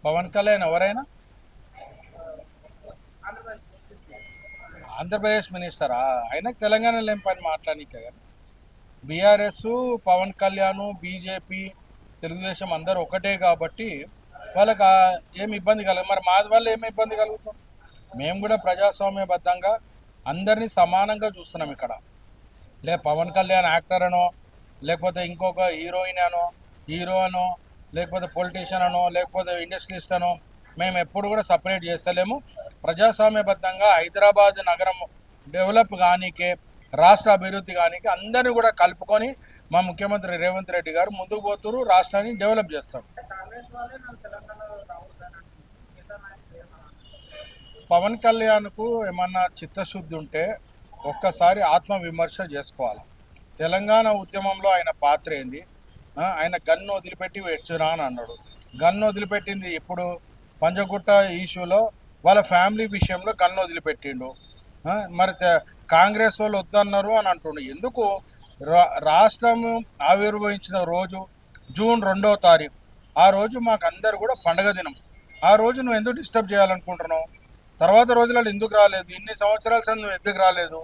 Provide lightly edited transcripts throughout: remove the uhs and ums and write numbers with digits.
పవన్ కళ్యాణ్ ఎవరైనా ఆంధ్రప్రదేశ్ మినిస్టరా? ఆయనకు తెలంగాణలో ఏం పని మాట్లాడనీకే కదా. బీఆర్ఎస్, పవన్ కళ్యాణ్, బీజేపీ, తెలుగుదేశం అందరూ ఒకటే కాబట్టి వాళ్ళకి ఏమి ఇబ్బంది కలగదు. మరి మాది వల్ల ఏమి ఇబ్బంది కలుగుతుంది? మేము కూడా ప్రజాస్వామ్యబద్ధంగా అందరినీ సమానంగా చూస్తున్నాం ఇక్కడ. పవన్ కళ్యాణ్ యాక్టర్ అనో, లేకపోతే ఇంకొక హీరోయిన్ అనో, హీరో అనో, లేకపోతే పొలిటీషియన్ అనో, లేకపోతే ఇండస్ట్రియలిస్ట్ అనో మేము ఎప్పుడు కూడా సపరేట్ చేస్తలేము. ప్రజాస్వామ్యబద్ధంగా హైదరాబాద్ నగరం డెవలప్ కానీకే, రాష్ట్ర అభివృద్ధి కానీకే అందరినీ కూడా కలుపుకొని మా ముఖ్యమంత్రి రేవంత్ రెడ్డి గారు ముందుకు పోతున్నారు, రాష్ట్రాన్ని డెవలప్ చేస్తారు. పవన్ కళ్యాణ్కు ఏమన్నా చిత్తశుద్ధి ఉంటే ఒక్కసారి ఆత్మవిమర్శ చేసుకోవాలి. తెలంగాణ ఉద్యమంలో ఆయన పాత్ర ఏంది? ఆయన గన్ను వదిలిపెట్టి వెచ్చురా అని అన్నాడు. గన్ను వదిలిపెట్టింది ఇప్పుడు పంజగుట్ట ఇష్యూలో వాళ్ళ ఫ్యామిలీ విషయంలో గన్ను వదిలిపెట్టిండు. మరి కాంగ్రెస్ వాళ్ళు వద్దన్నారు అని అంటుండు. ఎందుకు? రాష్ట్రం ఆవిర్భవించిన రోజు జూన్ 2వ తారీఖు, ఆ రోజు మాకు అందరు కూడా పండగ దినం. ఆ రోజు నువ్వు ఎందుకు డిస్టర్బ్ చేయాలనుకుంటున్నావు? తర్వాత రోజులలో ఎందుకు రాలేదు? ఇన్ని సంవత్సరాల సార్ నువ్వు ఎందుకు రాలేదు?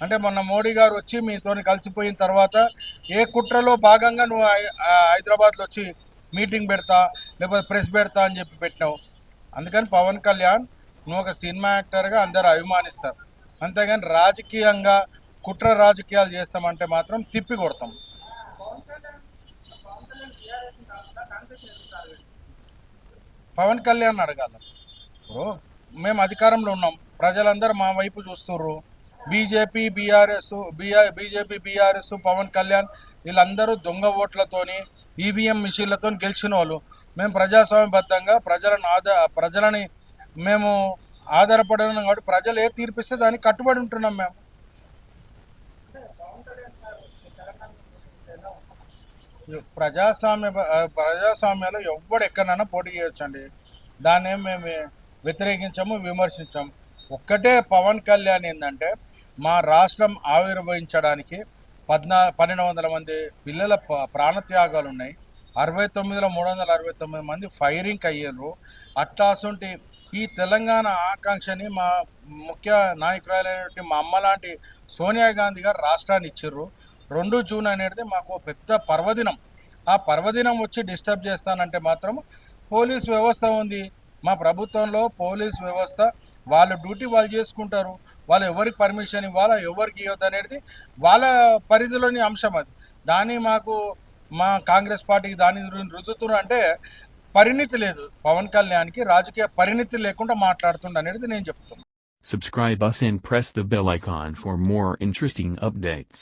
అంటే మొన్న మోడీ గారు వచ్చి మీతో కలిసిపోయిన తర్వాత ఏ కుట్రలో భాగంగా నువ్వు హైదరాబాద్లో వచ్చి మీటింగ్ పెడతా, లేకపోతే ప్రెస్ పెడతా అని చెప్పి పెట్టినావు. అందుకని పవన్ కళ్యాణ్ నువ్వు ఒక సినిమా యాక్టర్గా అందరు అభిమానిస్తారు, అంతేగాని రాజకీయంగా కుట్ర రాజకీయాలు చేస్తామంటే మాత్రం తిప్పి కొడతాం. పవన్ కళ్యాణ్ అడగాలి. ఇప్పుడు మేము అధికారంలో ఉన్నాం, ప్రజలందరూ మా వైపు చూస్తుర్రు. బీజేపీ బీఆర్ఎస్ పవన్ కళ్యాణ్ వీళ్ళందరూ దొంగ ఓట్లతోని, ఈవీఎం మిషన్లతో గెలిచిన వాళ్ళు. మేము ప్రజాస్వామ్యబద్ధంగా ప్రజలని మేము ఆధారపడినాం కాబట్టి ప్రజలు ఏ తీర్పిస్తే దానికి కట్టుబడి ఉంటున్నాం. మేము ప్రజాస్వామ్యంలో ఎవ్వడు ఎక్కడైనా పోటీ చేయొచ్చండి. దాన్ని మేము వ్యతిరేకించాము, విమర్శించాము. ఒక్కటే పవన్ కళ్యాణ్ ఏంటంటే మా రాష్ట్రం ఆవిర్భవించడానికి 1200 మంది పిల్లల ప్రాణత్యాగాలు ఉన్నాయి. 69లో 369 మంది ఫైరింగ్ అయ్యారు. అట్లాంటి ఈ తెలంగాణ ఆకాంక్షని మా ముఖ్య నాయకురాలైనటువంటి మా అమ్మ లాంటి సోనియా గాంధీ గారు రాష్ట్రాన్ని ఇచ్చారు. 2 జూన్ అనేది మాకు పెద్ద పర్వదినం. ఆ పర్వదినం వచ్చి డిస్టర్బ్ చేస్తానంటే మాత్రం పోలీస్ వ్యవస్థ ఉంది. మా ప్రభుత్వంలో పోలీస్ వ్యవస్థ వాళ్ళ డ్యూటీ వాళ్ళు చేసుకుంటారు. వాళ్ళు ఎవరికి పర్మిషన్ ఇవ్వాలా, ఎవరికి ఇవ్వద్దు అనేది వాళ్ళ పరిధిలోని అంశం. అది దాన్ని మా కాంగ్రెస్ పార్టీకి దాన్ని రుద్దుతున్నారు అంటే పరిణితి లేదు. పవన్ కళ్యాణ్కి రాజకీయ పరిణితి లేకుండా మాట్లాడుతుండ అనేది నేను చెప్తున్నాను. Subscribe us and press the bell icon for more interesting updates.